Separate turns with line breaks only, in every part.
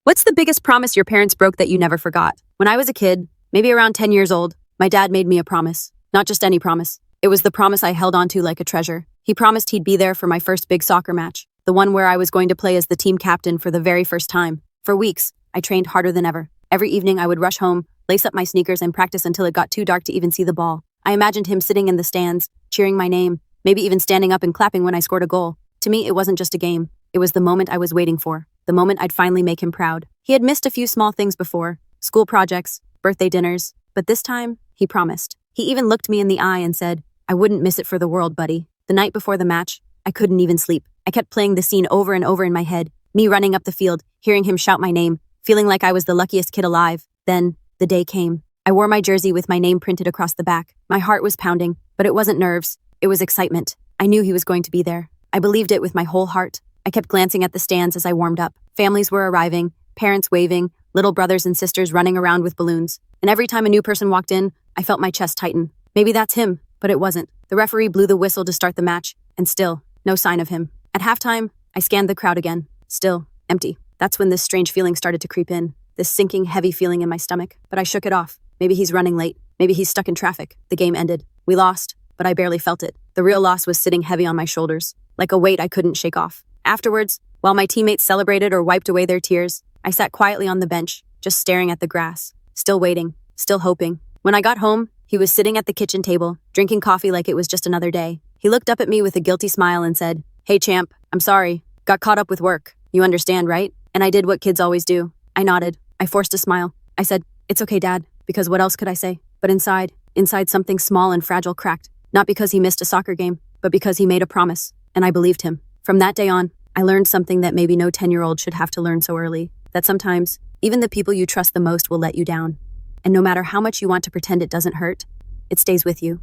What's the biggest promise your parents broke that you never forgot? When I was a kid, maybe around 10 years old, my dad made me a promise. Not just any promise. It was the promise I held onto like a treasure. He promised he'd be there for my first big soccer match, the one where I was going to play as the team captain for the very first time. For weeks, I trained harder than ever. Every evening I would rush home, lace up my sneakers, and practice until it got too dark to even see the ball. I imagined him sitting in the stands, cheering my name, maybe even standing up and clapping when I scored a goal. To me, it wasn't just a game. It was the moment I was waiting for. The moment I'd finally make him proud. He had missed a few small things before, school projects, birthday dinners, but this time, he promised. He even looked me in the eye and said, "I wouldn't miss it for the world, buddy." The night before the match, I couldn't even sleep. I kept playing the scene over and over in my head, me running up the field, hearing him shout my name, feeling like I was the luckiest kid alive. Then, the day came. I wore my jersey with my name printed across the back. My heart was pounding, but it wasn't nerves. It was excitement. I knew he was going to be there. I believed it with my whole heart. I kept glancing at the stands as I warmed up. Families were arriving, parents waving, little brothers and sisters running around with balloons. And every time a new person walked in, I felt my chest tighten. Maybe that's him, but it wasn't. The referee blew the whistle to start the match, and still, no sign of him. At halftime, I scanned the crowd again. Still, empty. That's when this strange feeling started to creep in. This sinking, heavy feeling in my stomach. But I shook it off. Maybe he's running late. Maybe he's stuck in traffic. The game ended. We lost, but I barely felt it. The real loss was sitting heavy on my shoulders, like a weight I couldn't shake off. Afterwards, while my teammates celebrated or wiped away their tears, I sat quietly on the bench, just staring at the grass, still waiting, still hoping. When I got home, he was sitting at the kitchen table, drinking coffee like it was just another day. He looked up at me with a guilty smile and said, "Hey champ, I'm sorry. Got caught up with work. You understand, right?" And I did what kids always do. I nodded. I forced a smile. I said, "It's okay, Dad," because what else could I say? But inside something small and fragile cracked. Not because he missed a soccer game, but because he made a promise, and I believed him. From that day on, I learned something that maybe no 10-year-old should have to learn so early, that sometimes, even the people you trust the most will let you down. And no matter how much you want to pretend it doesn't hurt, it stays with you.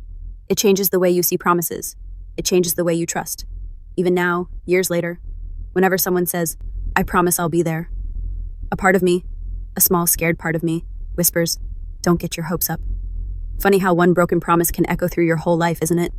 It changes the way you see promises. It changes the way you trust. Even now, years later, whenever someone says, "I promise I'll be there," a part of me, a small scared part of me, whispers, "Don't get your hopes up." Funny how one broken promise can echo through your whole life, isn't it?